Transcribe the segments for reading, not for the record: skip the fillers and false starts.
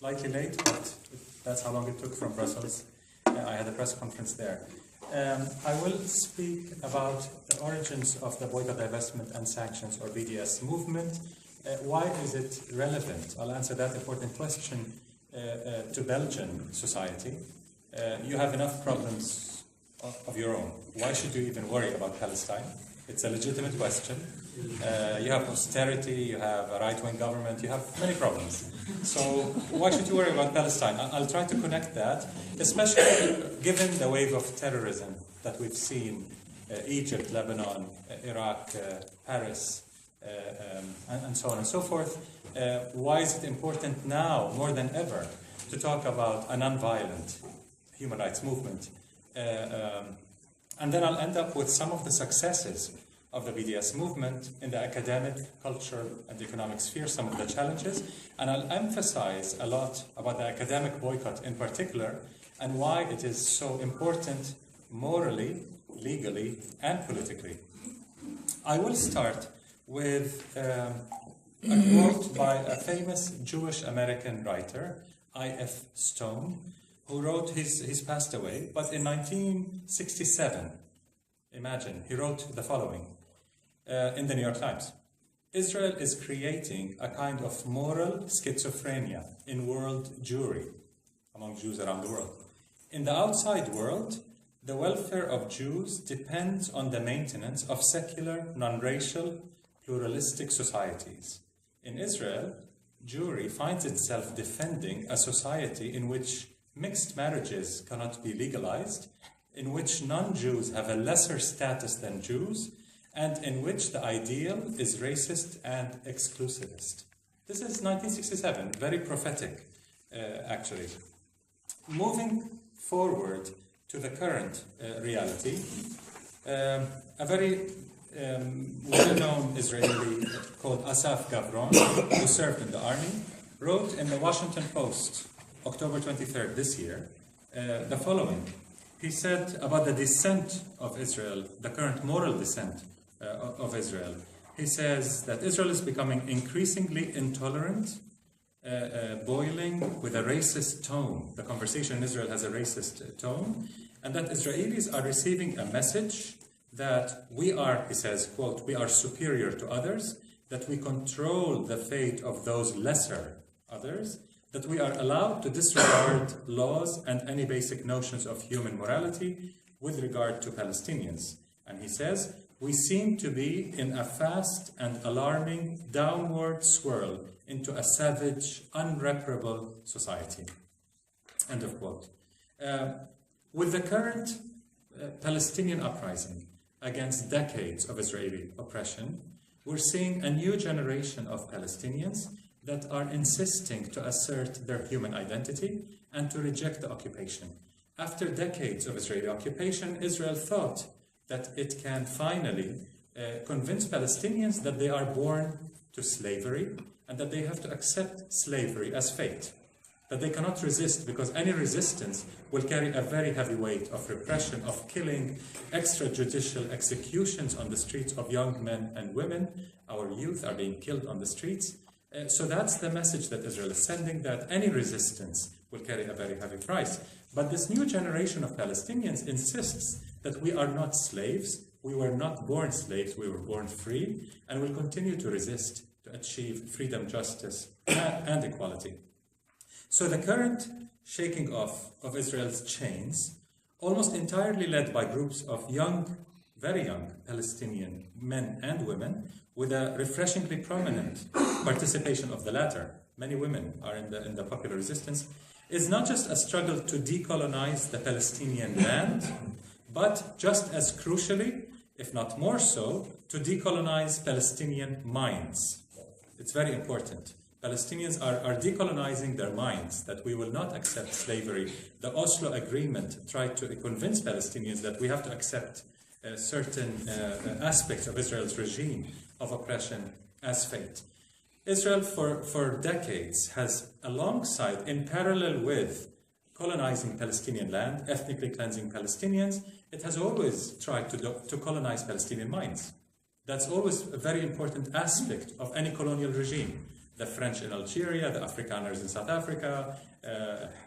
slightly late, but that's how long it took from Brussels. I had a press conference there. I will speak about the origins of the boycott, divestment and sanctions, or BDS movement. Why is it relevant? I'll answer that important question to Belgian society. You have enough problems of your own. Why should you even worry about Palestine? It's a legitimate question. You have austerity, you have a right-wing government, you have many problems. So why should you worry about Palestine? I'll try to connect that, especially given the wave of terrorism that we've seen, Egypt, Lebanon, Iraq, Paris, and so on and so forth. Why is it important now, more than ever, to talk about a non-violent human rights movement? And then I'll end up with some of the successes of the BDS movement in the academic, cultural, and economic sphere, some of the challenges, and I'll emphasize a lot about the academic boycott in particular, and why it is so important morally, legally, and politically. I will start with a quote by a famous Jewish-American writer, I.F. Stone, who wrote, he's passed away, but in 1967, imagine, he wrote the following in the New York Times. Israel is creating a kind of moral schizophrenia in world Jewry, among Jews around the world. In the outside world, the welfare of Jews depends on the maintenance of secular, non-racial, pluralistic societies. In Israel, Jewry finds itself defending a society in which mixed marriages cannot be legalized, in which non-Jews have a lesser status than Jews, and in which the ideal is racist and exclusivist. This is 1967, very prophetic, actually. Moving forward to the current reality, a very well-known Israeli called Asaf Gavron, who served in the army, wrote in the Washington Post, October 23rd this year, the following. He said about the descent of Israel, the current moral descent of Israel. He says that Israel is becoming increasingly intolerant, boiling with a racist tone. The conversation in Israel has a racist tone, and that Israelis are receiving a message that we are, he says, quote, we are superior to others, that we control the fate of those lesser others, that we are allowed to disregard laws and any basic notions of human morality with regard to Palestinians. And he says, we seem to be in a fast and alarming downward swirl into a savage, unreparable society. End of quote. With the current Palestinian uprising against decades of Israeli oppression, we're seeing a new generation of Palestinians that are insisting to assert their human identity and to reject the occupation. After decades of Israeli occupation, Israel thought that it can finally convince Palestinians that they are born to slavery and that they have to accept slavery as fate, that they cannot resist because any resistance will carry a very heavy weight of repression, of killing, extrajudicial executions on the streets of young men and women. Our youth are being killed on the streets. So that's the message that Israel is sending, that any resistance will carry a very heavy price. But this new generation of Palestinians insists that we are not slaves, we were not born slaves, we were born free, and will continue to resist to achieve freedom, justice, and equality. So the current shaking off of Israel's chains, almost entirely led by groups of young, very young Palestinian men and women, with a refreshingly prominent participation of the latter, many women are in the popular resistance, is not just a struggle to decolonize the Palestinian land, but just as crucially, if not more so, to decolonize Palestinian minds. It's very important. Palestinians are decolonizing their minds, that we will not accept slavery. The Oslo Agreement tried to convince Palestinians that we have to accept certain aspects of Israel's regime of oppression as fate. Israel for decades has, alongside, in parallel with colonizing Palestinian land, ethnically cleansing Palestinians, it has always tried to colonize Palestinian minds. That's always a very important aspect of any colonial regime. the French in Algeria, the Afrikaners in South Africa,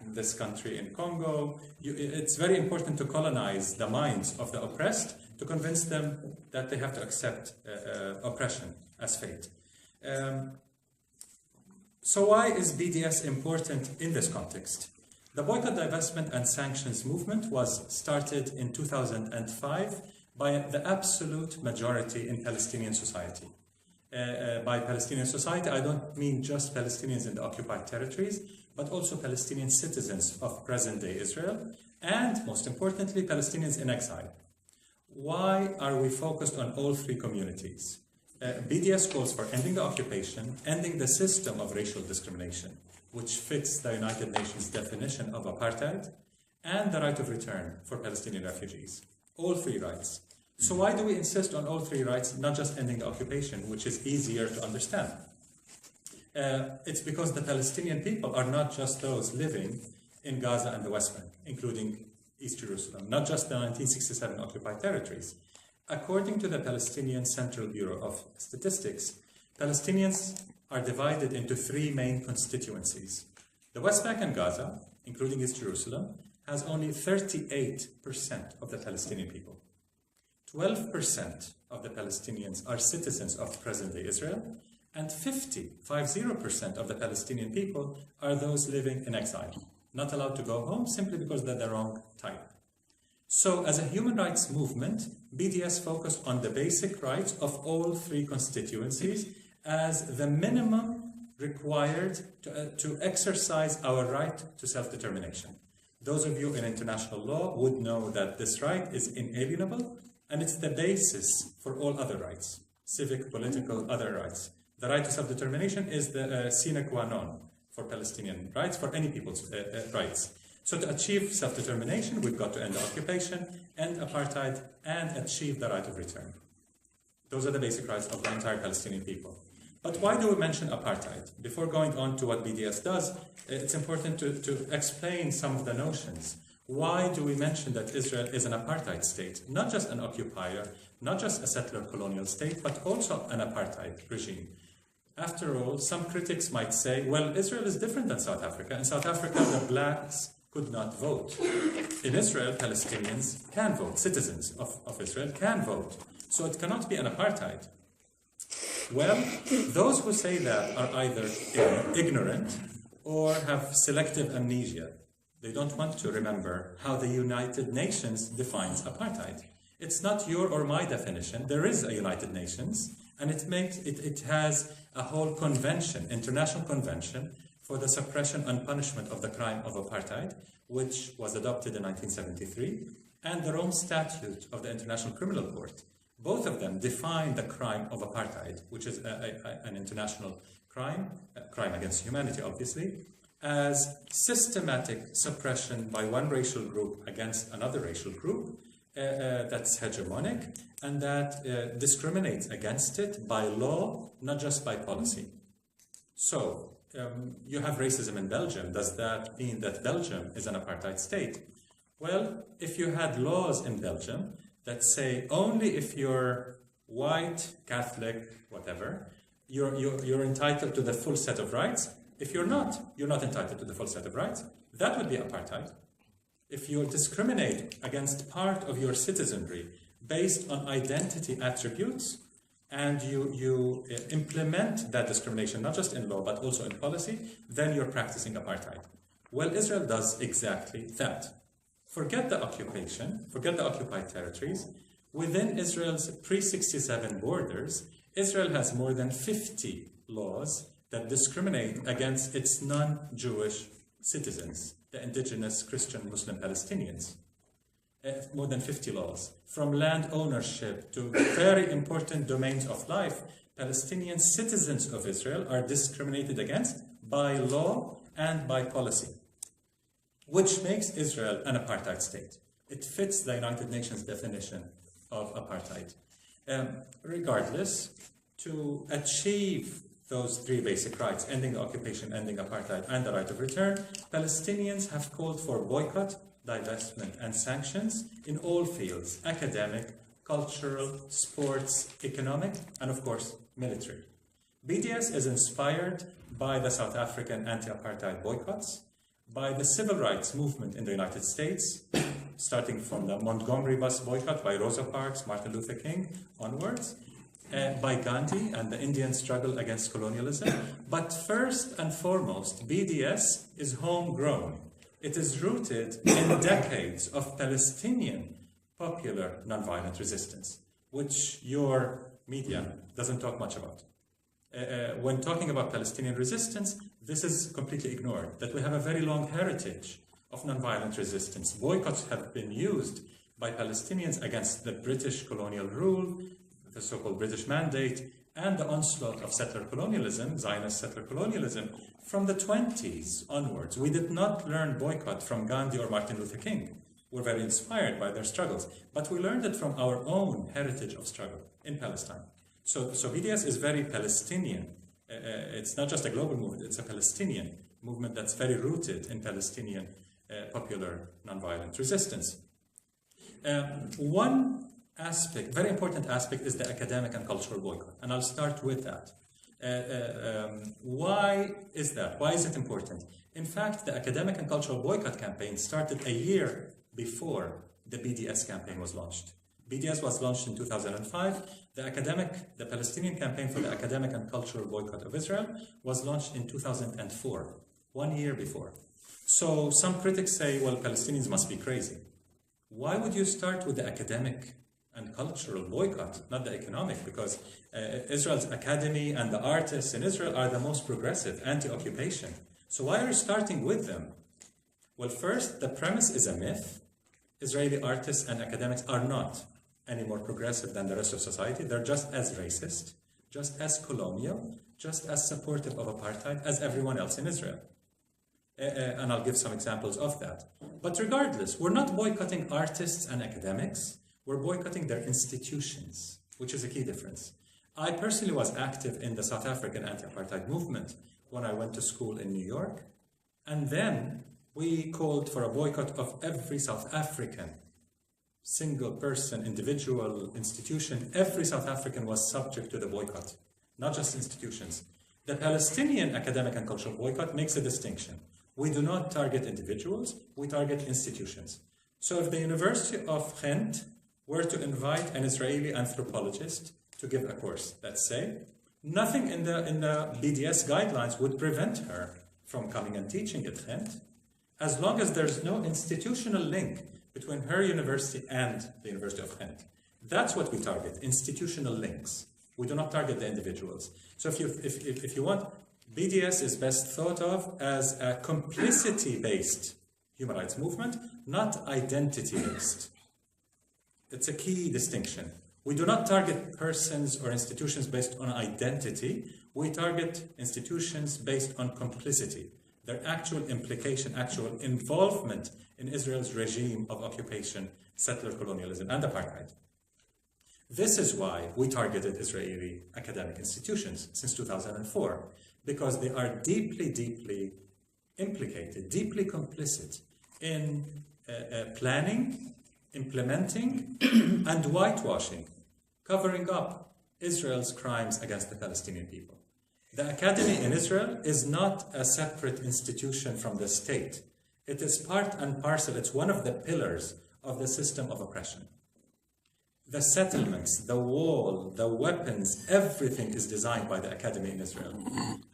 this country in Congo. It's very important to colonize the minds of the oppressed to convince them that they have to accept oppression as fate. So why is BDS important in this context? The boycott, divestment and sanctions movement was started in 2005 by the absolute majority in Palestinian society. By Palestinian society, I don't mean just Palestinians in the occupied territories, but also Palestinian citizens of present-day Israel, and most importantly, Palestinians in exile. Why are we focused on all three communities? BDS calls for ending the occupation, ending the system of racial discrimination, which fits the United Nations definition of apartheid, and the right of return for Palestinian refugees. All three rights. So why do we insist on all three rights, not just ending the occupation, which is easier to understand? It's because the Palestinian people are not just those living in Gaza and the West Bank, including East Jerusalem, not just the 1967 occupied territories. According to the Palestinian Central Bureau of Statistics, Palestinians are divided into three main constituencies. The West Bank and Gaza, including East Jerusalem, has only 38% of the Palestinian people. 12% of the Palestinians are citizens of present-day Israel, and 50% of the Palestinian people are those living in exile, not allowed to go home simply because they're the wrong type. So, as a human rights movement, BDS focused on the basic rights of all three constituencies as the minimum required to exercise our right to self-determination. Those of you in international law would know that this right is inalienable, and it's the basis for all other rights, civic, political, other rights. The right to self-determination is the sine qua non for Palestinian rights, for any people's rights. So to achieve self-determination, we've got to end the occupation, end apartheid, and achieve the right of return. Those are the basic rights of the entire Palestinian people. But why do we mention apartheid? Before going on to what BDS does, it's important to explain some of the notions. Why do we mention that Israel is an apartheid state? Not just an occupier, not just a settler colonial state, but also an apartheid regime. After all, some critics might say, well, Israel is different than South Africa. In South Africa, the blacks could not vote. In Israel, Palestinians can vote. Citizens of Israel can vote. So it cannot be an apartheid. Well, those who say that are either ignorant or have selective amnesia. They don't want to remember how the United Nations defines apartheid. It's not your or my definition. There is a United Nations, and it has a whole convention, international convention, for the suppression and punishment of the crime of apartheid, which was adopted in 1973, and the Rome Statute of the International Criminal Court. Both of them define the crime of apartheid, which is an international crime, a crime against humanity, obviously, as systematic suppression by one racial group against another racial group that's hegemonic and that discriminates against it by law, not just by policy. So, you have racism in Belgium. Does that mean that Belgium is an apartheid state? Well, if you had laws in Belgium that say only if you're white, Catholic, whatever, you're entitled to the full set of rights. If you're not entitled to the full set of rights. That would be apartheid. If you discriminate against part of your citizenry based on identity attributes, and you implement that discrimination, not just in law, but also in policy, then you're practicing apartheid. Well, Israel does exactly that. Forget the occupation, forget the occupied territories. Within Israel's pre-67 borders, Israel has more than 50 laws that discriminate against its non-Jewish citizens, the indigenous Christian Muslim Palestinians. More than 50 laws. From land ownership to very important domains of life, Palestinian citizens of Israel are discriminated against by law and by policy, which makes Israel an apartheid state. It fits the United Nations definition of apartheid. Regardless, to achieve those three basic rights, ending the occupation, ending apartheid, and the right of return, Palestinians have called for boycott, divestment, and sanctions in all fields: academic, cultural, sports, economic, and of course, military. BDS is inspired by the South African anti-apartheid boycotts, by the civil rights movement in the United States, starting from the Montgomery bus boycott by Rosa Parks, Martin Luther King onwards, by Gandhi and the Indian struggle against colonialism. But first and foremost, BDS is homegrown. It is rooted in decades of Palestinian popular nonviolent resistance, which your media doesn't talk much about. When talking about Palestinian resistance, this is completely ignored, that we have a very long heritage of nonviolent resistance. Boycotts have been used by Palestinians against the British colonial rule, the so-called British Mandate, and the onslaught of settler colonialism, Zionist settler colonialism, from the 20s onwards. We did not learn boycott from Gandhi or Martin Luther King. We're very inspired by their struggles, but we learned it from our own heritage of struggle in Palestine. So BDS is very Palestinian. It's not just a global movement, it's a Palestinian movement that's very rooted in Palestinian popular nonviolent resistance. One aspect, very important aspect, is the academic and cultural boycott, and I'll start with that. Why is that? Why is it important? In fact, the academic and cultural boycott campaign started a year before the BDS campaign was launched. BDS was launched in 2005. The Palestinian campaign for the academic and cultural boycott of Israel was launched in 2004, 1 year before. So some critics say, well, Palestinians must be crazy. Why would you start with the academic and cultural boycott, not the economic? Because Israel's academy and the artists in Israel are the most progressive, anti-occupation. So why are you starting with them? Well, first, the premise is a myth. Israeli artists and academics are not any more progressive than the rest of society. They're just as racist, just as colonial, just as supportive of apartheid as everyone else in Israel. And I'll give some examples of that. But regardless, we're not boycotting artists and academics. We're boycotting their institutions, which is a key difference. I personally was active in the South African anti-apartheid movement when I went to school in New York. And then we called for a boycott of every South African, single person, individual, institution. Every South African was subject to the boycott, not just institutions. The Palestinian academic and cultural boycott makes a distinction. We do not target individuals, we target institutions. So if the University of Ghent were to invite an Israeli anthropologist to give a course, let's say, nothing in the BDS guidelines would prevent her from coming and teaching at Ghent, as long as there's no institutional link between her university and the University of Ghent. That's what we target, institutional links. We do not target the individuals. So if you want, BDS is best thought of as a complicity-based human rights movement, not identity-based. It's a key distinction. We do not target persons or institutions based on identity. We target institutions based on complicity, their actual implication, actual involvement in Israel's regime of occupation, settler colonialism, and apartheid. This is why we targeted Israeli academic institutions since 2004, because they are deeply, deeply implicated, deeply complicit in planning, implementing, and whitewashing, covering up Israel's crimes against the Palestinian people. The academy in Israel is not a separate institution from the state. It is part and parcel, it's one of the pillars of the system of oppression. The settlements, the wall, the weapons, everything is designed by the academy in Israel.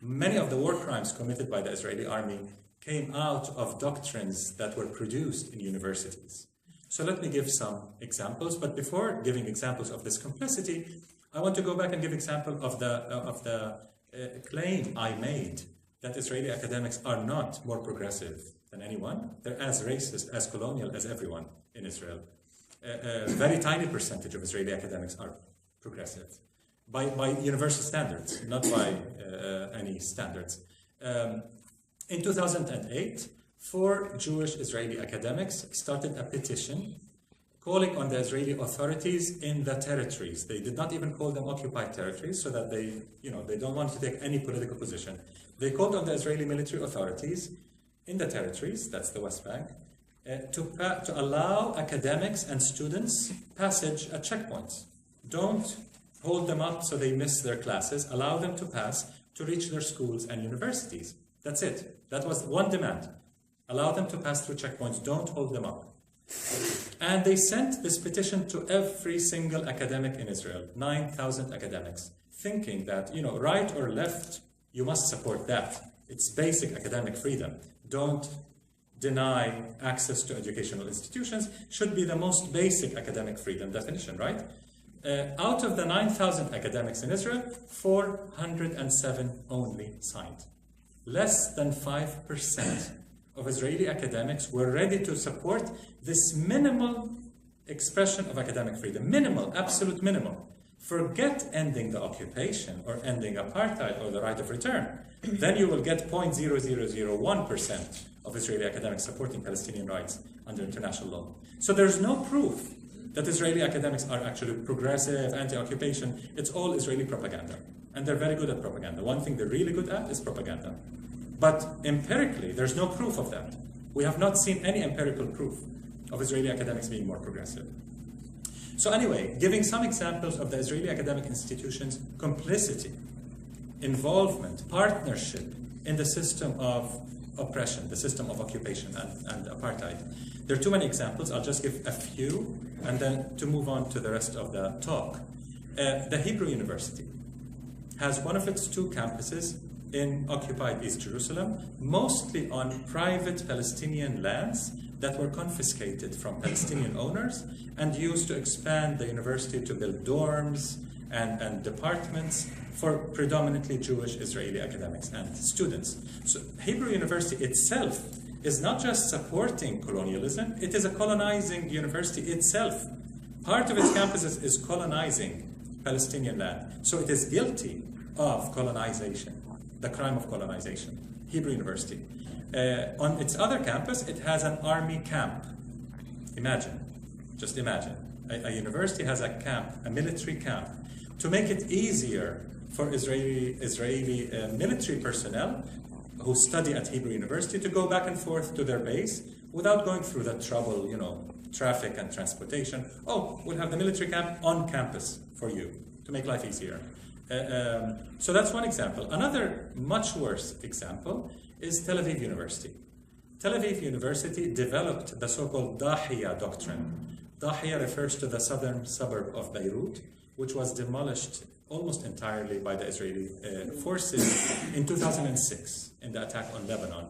Many of the war crimes committed by the Israeli army came out of doctrines that were produced in universities. So let me give some examples, but before giving examples of this complicity, I want to go back and give example of the claim I made that Israeli academics are not more progressive than anyone. They're as racist, as colonial as everyone in Israel. A very tiny percentage of Israeli academics are progressive by universal standards, not by any standards. In 2008, 4 Jewish Israeli academics started a petition calling on the Israeli authorities in the territories. They did not even call them occupied territories, so that they don't want to take any political position. They called on the Israeli military authorities in the territories, that's the West Bank, to allow academics and students passage at checkpoints. Don't hold them up so they miss their classes. Allow them to pass to reach their schools and universities. That's it. That was one demand. Allow them to pass through checkpoints, don't hold them up. And they sent this petition to every single academic in Israel, 9,000 academics, thinking that, right or left, you must support that. It's basic academic freedom. Don't deny access to educational institutions, should be the most basic academic freedom definition, right? Out of the 9,000 academics in Israel, 407 only signed. Less than 5% of Israeli academics were ready to support this minimal expression of academic freedom. Minimal, absolute minimal. Forget ending the occupation or ending apartheid or the right of return. Then you will get 0.0001% of Israeli academics supporting Palestinian rights under international law. So there's no proof that Israeli academics are actually progressive, anti-occupation. It's all Israeli propaganda. And they're very good at propaganda. One thing they're really good at is propaganda. But empirically, there's no proof of that. We have not seen any empirical proof of Israeli academics being more progressive. So anyway, giving some examples of the Israeli academic institutions' complicity, involvement, partnership in the system of oppression, the system of occupation and apartheid. There are too many examples. I'll just give a few and then to move on to the rest of the talk. The Hebrew University has one of its two campuses in occupied East Jerusalem, mostly on private Palestinian lands that were confiscated from Palestinian owners and used to expand the university to build dorms and departments for predominantly Jewish Israeli academics and students. So Hebrew University itself is not just supporting colonialism, it is a colonizing university itself. Part of its campuses is colonizing Palestinian land. So it is guilty of colonization, the crime of colonization, Hebrew University. On its other campus, it has an army camp. Imagine, just imagine, a university has a camp, a military camp, to make it easier for Israeli military personnel who study at Hebrew University to go back and forth to their base without going through the trouble, traffic and transportation. Oh, we'll have the military camp on campus for you to make life easier. So that's one example. Another much worse example is Tel Aviv University. Tel Aviv University developed the so-called Dahiya doctrine. Dahiya refers to the southern suburb of Beirut, which was demolished almost entirely by the Israeli forces in 2006 in the attack on Lebanon.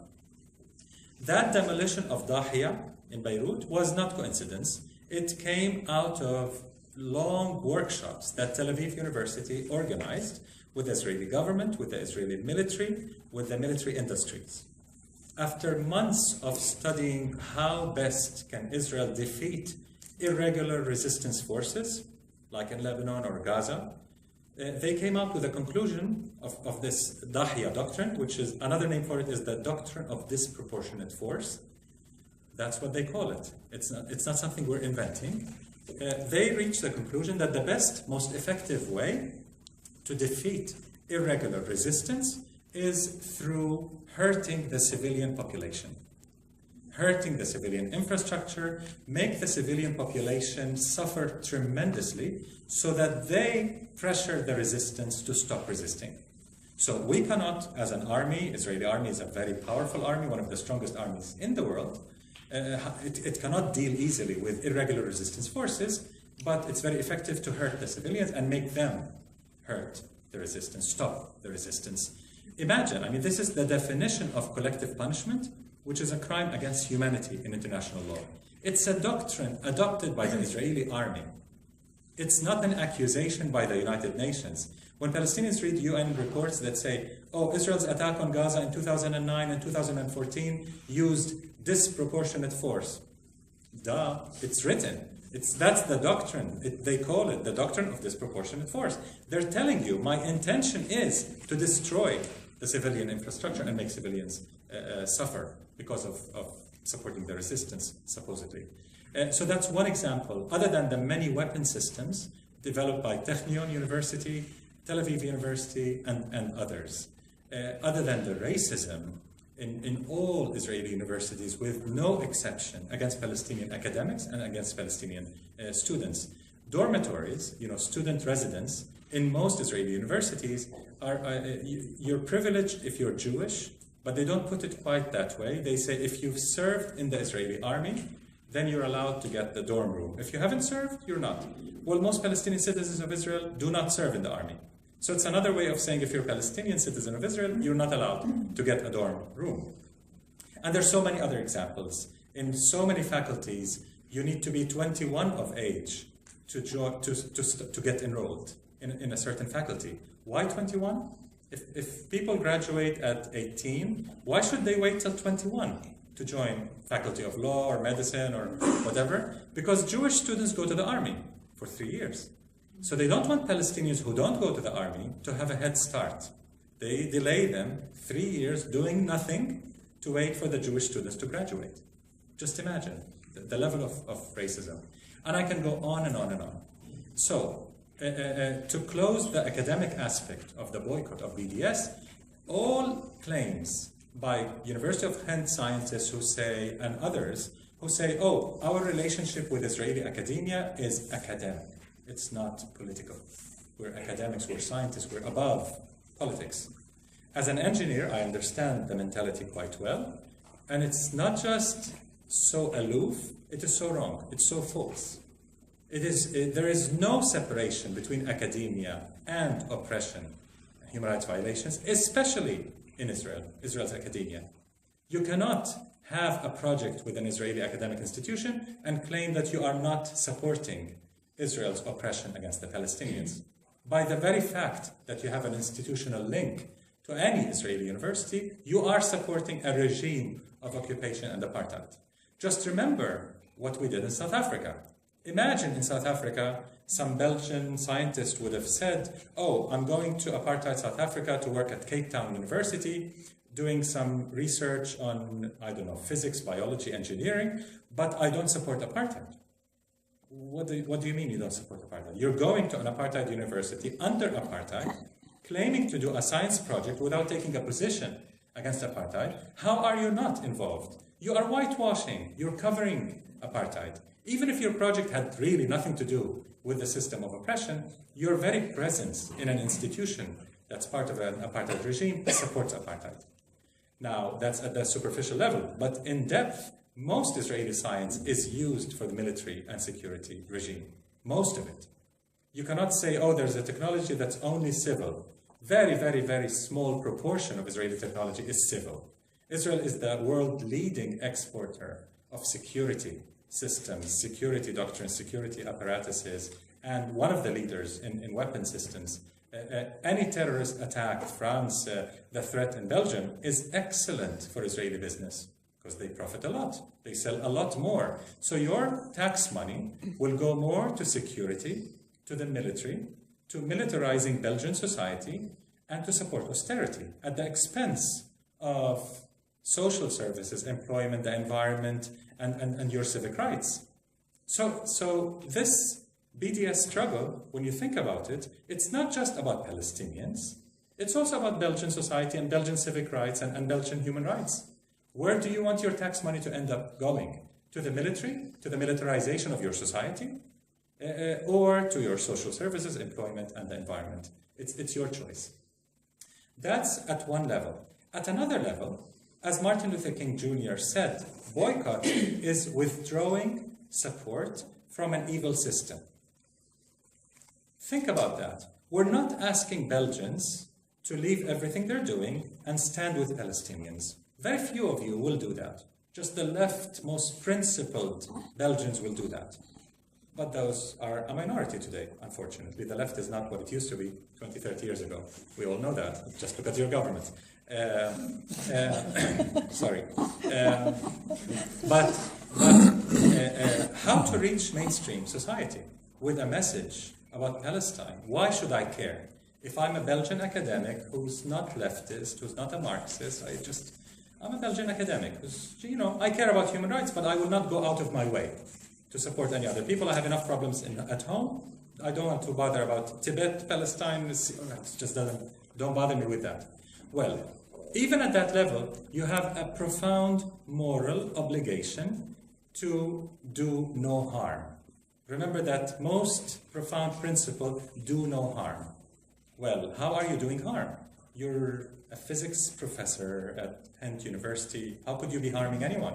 That demolition of Dahiya in Beirut was not coincidence. It came out of long workshops that Tel Aviv University organized with the Israeli government, with the Israeli military, with the military industries. After months of studying how best can Israel defeat irregular resistance forces, like in Lebanon or Gaza, they came out with a conclusion of this Dahiya doctrine, which is, another name for it is the doctrine of disproportionate force. That's what they call it. It's not something we're inventing. They reached the conclusion that the best, most effective way to defeat irregular resistance is through hurting the civilian population. Hurting the civilian infrastructure, make the civilian population suffer tremendously so that they pressure the resistance to stop resisting. So we cannot, as an army, Israeli army is a very powerful army, one of the strongest armies in the world. It cannot deal easily with irregular resistance forces, but it's very effective to hurt the civilians and make them hurt the resistance, stop the resistance. Imagine, this is the definition of collective punishment, which is a crime against humanity in international law. It's a doctrine adopted by the Israeli army. It's not an accusation by the United Nations. When Palestinians read UN reports that say, oh, Israel's attack on Gaza in 2009 and 2014 used disproportionate force. Duh, it's written. That's the doctrine. They call it the doctrine of disproportionate force. They're telling you, my intention is to destroy the civilian infrastructure and make civilians suffer because of supporting the resistance, supposedly. So that's one example, other than the many weapon systems developed by Technion University, Tel Aviv University, and others. Other than the racism in all Israeli universities, with no exception, against Palestinian academics and against Palestinian students. Dormitories, student residence, in most Israeli universities are you're privileged if you're Jewish, but they don't put it quite that way. They say if you've served in the Israeli army, then you're allowed to get the dorm room. If you haven't served, you're not. Well, most Palestinian citizens of Israel do not serve in the army. So it's another way of saying if you're a Palestinian citizen of Israel, you're not allowed to get a dorm room. And there's so many other examples. In so many faculties, you need to be 21 of age to get enrolled in a certain faculty. Why 21? If people graduate at 18, why should they wait till 21 to join faculty of law or medicine or whatever? Because Jewish students go to the army for 3 years. So they don't want Palestinians who don't go to the army to have a head start. They delay them 3 years doing nothing to wait for the Jewish students to graduate. Just imagine the level of racism. And I can go on and on and on. So, to close the academic aspect of the boycott of BDS, all claims by University of Ghent scientists who say, and others, who say, oh, our relationship with Israeli academia is academic. It's not political. We're academics, we're scientists, we're above politics. As an engineer, I understand the mentality quite well, and it's not just so aloof, it is so wrong, it's so false. There is no separation between academia and oppression, human rights violations, especially in Israel's academia. You cannot have a project with an Israeli academic institution and claim that you are not supporting Israel's oppression against the Palestinians. By the very fact that you have an institutional link to any Israeli university, you are supporting a regime of occupation and apartheid. Just remember what we did in South Africa. Imagine in South Africa, some Belgian scientist would have said, oh, I'm going to apartheid South Africa to work at Cape Town University, doing some research on, I don't know, physics, biology, engineering, but I don't support apartheid. What do you mean you don't support apartheid? You're going to an apartheid university under apartheid, claiming to do a science project without taking a position against apartheid. How are you not involved? You are whitewashing, you're covering apartheid. Even if your project had really nothing to do with the system of oppression, your very presence in an institution that's part of an apartheid regime supports apartheid. Now, that's at the superficial level, but in depth, most Israeli science is used for the military and security regime. Most of it. You cannot say, oh, there's a technology that's only civil. Very, very, very small proportion of Israeli technology is civil. Israel is the world-leading exporter of security systems, security doctrines, security apparatuses, and one of the leaders in weapon systems. Any terrorist attack, France, the threat in Belgium, is excellent for Israeli business because they profit a lot. They sell a lot more. So your tax money will go more to security, to the military, to militarizing Belgian society, and to support austerity at the expense of social services, employment, the environment, and your civic rights. So this BDS struggle, when you think about it, it's not just about Palestinians. It's also about Belgian society and Belgian civic rights and Belgian human rights. Where do you want your tax money to end up going? To the military? To the militarization of your society? Or to your social services, employment, and the environment? It's your choice. That's at one level. At another level, as Martin Luther King Jr. said, boycott is withdrawing support from an evil system. Think about that. We're not asking Belgians to leave everything they're doing and stand with Palestinians. Very few of you will do that. Just the left, most principled Belgians will do that. But those are a minority today, unfortunately. The left is not what it used to be 20, 30 years ago. We all know that. Just look at your government. Sorry. But how to reach mainstream society with a message about Palestine? Why should I care? If I'm a Belgian academic who's not leftist, who's not a Marxist, I'm a Belgian academic who's, I care about human rights, but I will not go out of my way to support any other people. I have enough problems at home. I don't want to bother about Tibet, Palestine. Don't bother me with that. Well, even at that level, you have a profound moral obligation to do no harm. Remember that most profound principle, do no harm. Well, how are you doing harm? You're a physics professor at Ghent University. How could you be harming anyone?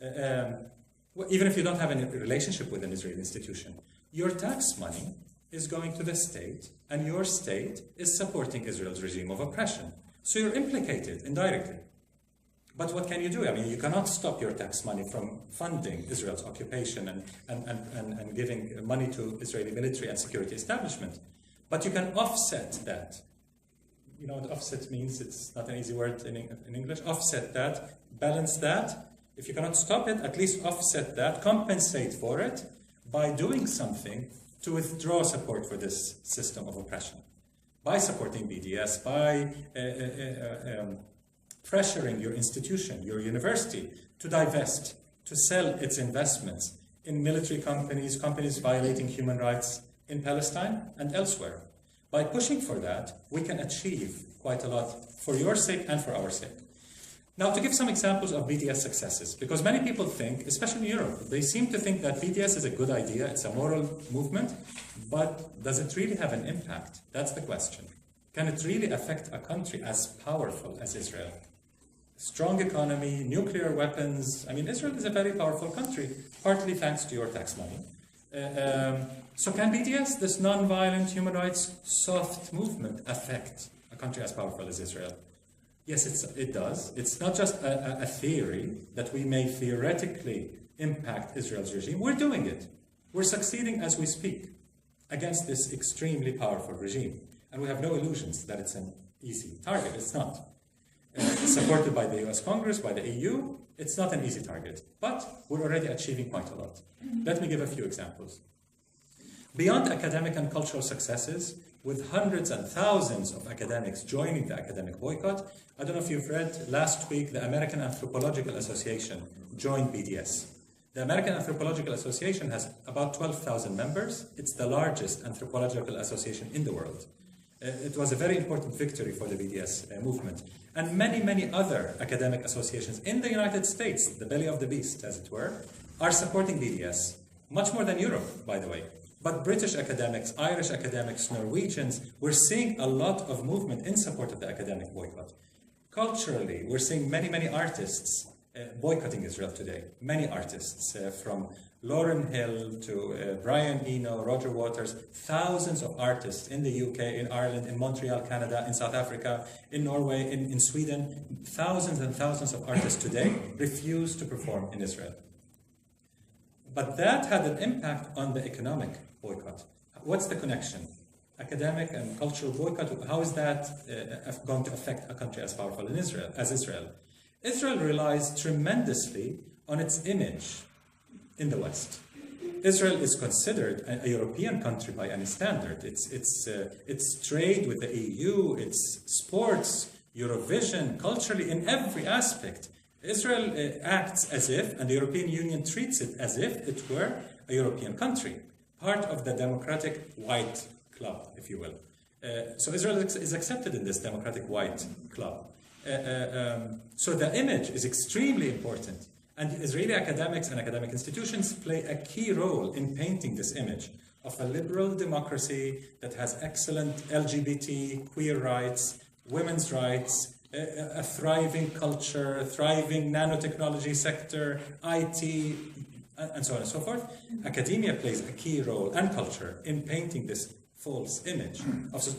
Even if you don't have any relationship with an Israeli institution, your tax money is going to the state, and your state is supporting Israel's regime of oppression. So you're implicated indirectly. But what can you do? I mean, you cannot stop your tax money from funding Israel's occupation and giving money to Israeli military and security establishment. But you can offset that. You know what offset means? It's not an easy word in English. Offset that, balance that. If you cannot stop it, at least offset that, compensate for it by doing something to withdraw support for this system of oppression. By supporting BDS, by pressuring your institution, your university, to divest, to sell its investments in military companies, companies violating human rights in Palestine and elsewhere. By pushing for that, we can achieve quite a lot for your sake and for our sake. Now, to give some examples of BDS successes, because many people think, especially in Europe, they seem to think that BDS is a good idea, it's a moral movement, but does it really have an impact? That's the question. Can it really affect a country as powerful as Israel? Strong economy, nuclear weapons. I mean, Israel is a very powerful country, partly thanks to your tax money. So can BDS, this non-violent human rights soft movement, affect a country as powerful as Israel? Yes, it does. It's not just a theory that we may theoretically impact Israel's regime. We're doing it. We're succeeding as we speak against this extremely powerful regime. And we have no illusions that it's an easy target. It's not. Supported by the US Congress, by the EU, it's not an easy target. But we're already achieving quite a lot. Let me give a few examples. Beyond academic and cultural successes, with hundreds and thousands of academics joining the academic boycott, I don't know if you've read, last week the American Anthropological Association joined BDS. The American Anthropological Association has about 12,000 members. It's the largest anthropological association in the world. It was a very important victory for the BDS movement. And many, many other academic associations in the United States, the belly of the beast, as it were, are supporting BDS. Much more than Europe, by the way. But British academics, Irish academics, Norwegians, we're seeing a lot of movement in support of the academic boycott. Culturally, we're seeing many, many artists boycotting Israel today. Many artists, from Lauryn Hill to Brian Eno, Roger Waters, thousands of artists in the UK, in Ireland, in Montreal, Canada, in South Africa, in Norway, in Sweden. Thousands and thousands of artists today refuse to perform in Israel. But that had an impact on the economic boycott. What's the connection? Academic and cultural boycott, how is that going to affect a country as powerful as Israel? Israel relies tremendously on its image in the West. Israel is considered a European country by any standard. It's trade with the EU, it's sports, Eurovision, culturally, in every aspect. Israel acts as if, and the European Union treats it as if it were a European country, part of the democratic white club, if you will. So Israel is accepted in this democratic white club. So the image is extremely important. And Israeli academics and academic institutions play a key role in painting this image of a liberal democracy that has excellent LGBT, queer rights, women's rights, a thriving culture, a thriving nanotechnology sector, IT, and so on and so forth. Academia plays a key role, and culture, in painting this false image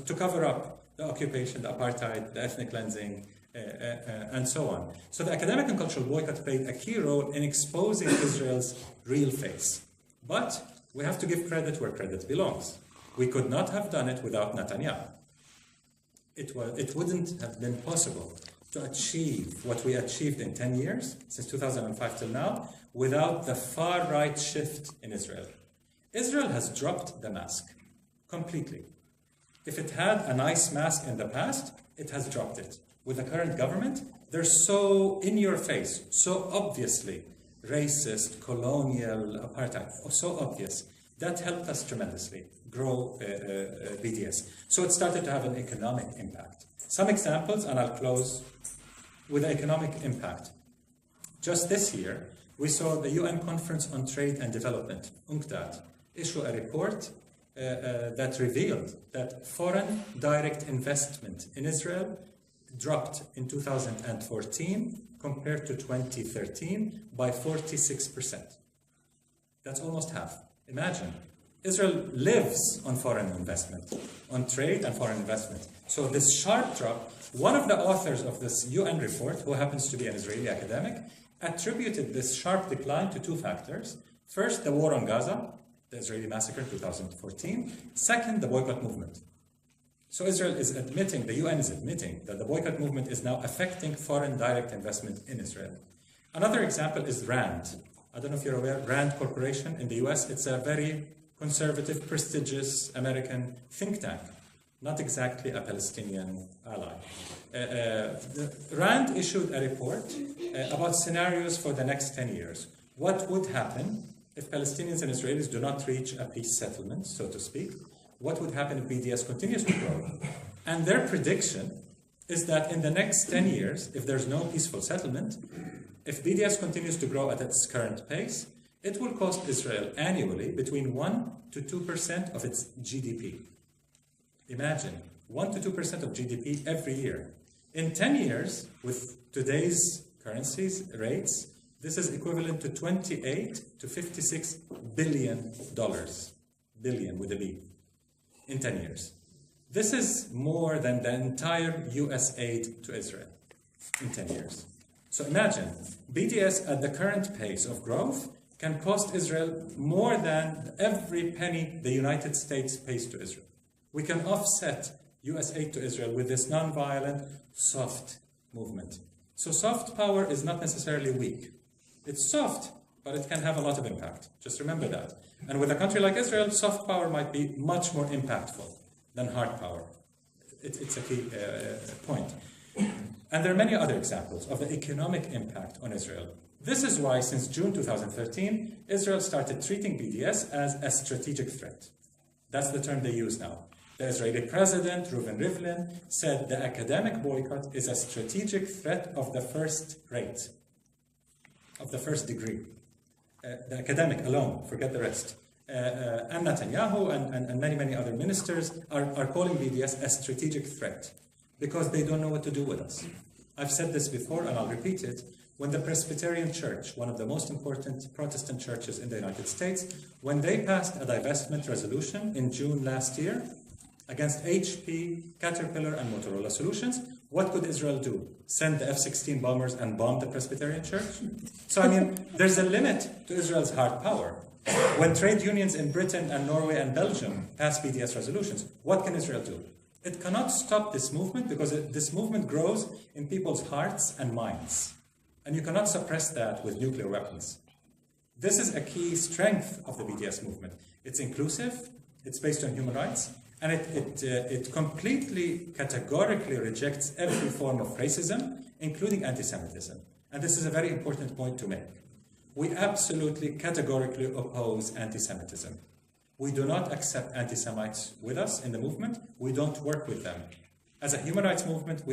to cover up the occupation, the apartheid, the ethnic cleansing, and so on. So the academic and cultural boycott played a key role in exposing Israel's real face. But we have to give credit where credit belongs. We could not have done it without Netanyahu. It wouldn't have been possible to achieve what we achieved in 10 years, since 2005 till now, without the far-right shift in Israel. Israel has dropped the mask completely. If it had a nice mask in the past, it has dropped it. With the current government, they're so in your face, so obviously racist, colonial, apartheid, so obvious. That helped us tremendously grow BDS. So it started to have an economic impact. Some examples, and I'll close with economic impact. Just this year, we saw the UN Conference on Trade and Development, UNCTAD, issue a report that revealed that foreign direct investment in Israel dropped in 2014 compared to 2013 by 46%. That's almost half. Imagine. Israel lives on foreign investment, on trade and foreign investment. So this sharp drop, one of the authors of this UN report, who happens to be an Israeli academic, attributed this sharp decline to two factors. First, the war on Gaza, the Israeli massacre in 2014. Second, the boycott movement. So Israel is admitting, the UN is admitting, that the boycott movement is now affecting foreign direct investment in Israel. Another example is RAND. I don't know if you're aware, RAND Corporation in the US, it's a very conservative, prestigious American think tank, not exactly a Palestinian ally. RAND issued a report about scenarios for the next 10 years. What would happen if Palestinians and Israelis do not reach a peace settlement, so to speak? What would happen if BDS continues to grow? And their prediction is that in the next 10 years, if there's no peaceful settlement, if BDS continues to grow at its current pace, it will cost Israel annually between 1 to 2% of its GDP. Imagine, 1 to 2% of GDP every year. In 10 years, with today's currencies rates, this is equivalent to 28 to 56 billion dollars. Billion with a B. In 10 years. This is more than the entire US aid to Israel in 10 years. So imagine, BDS at the current pace of growth can cost Israel more than every penny the United States pays to Israel. We can offset US aid to Israel with this non-violent, soft movement. So soft power is not necessarily weak. It's soft, but it can have a lot of impact. Just remember that. And with a country like Israel, soft power might be much more impactful than hard power. It's a key point. And there are many other examples of the economic impact on Israel. This is why, since June 2013, Israel started treating BDS as a strategic threat. That's the term they use now. The Israeli president, Reuven Rivlin, said the academic boycott is a strategic threat of the first rate, of the first degree. The academic alone, forget the rest. And Netanyahu and many, many other ministers are calling BDS a strategic threat because they don't know what to do with us. I've said this before and I'll repeat it. When the Presbyterian Church, one of the most important Protestant churches in the United States, when they passed a divestment resolution in June last year against HP, Caterpillar, and Motorola Solutions, what could Israel do? Send the F-16 bombers and bomb the Presbyterian Church? So, I mean, there's a limit to Israel's hard power. When trade unions in Britain and Norway and Belgium pass BDS resolutions, what can Israel do? It cannot stop this movement because this movement grows in people's hearts and minds. And you cannot suppress that with nuclear weapons. This is a key strength of the BDS movement. It's inclusive, it's based on human rights, and it completely, categorically rejects every form of racism, including anti-Semitism. And this is a very important point to make. We absolutely, categorically oppose anti-Semitism. We do not accept anti-Semites with us in the movement. We don't work with them. As a human rights movement, we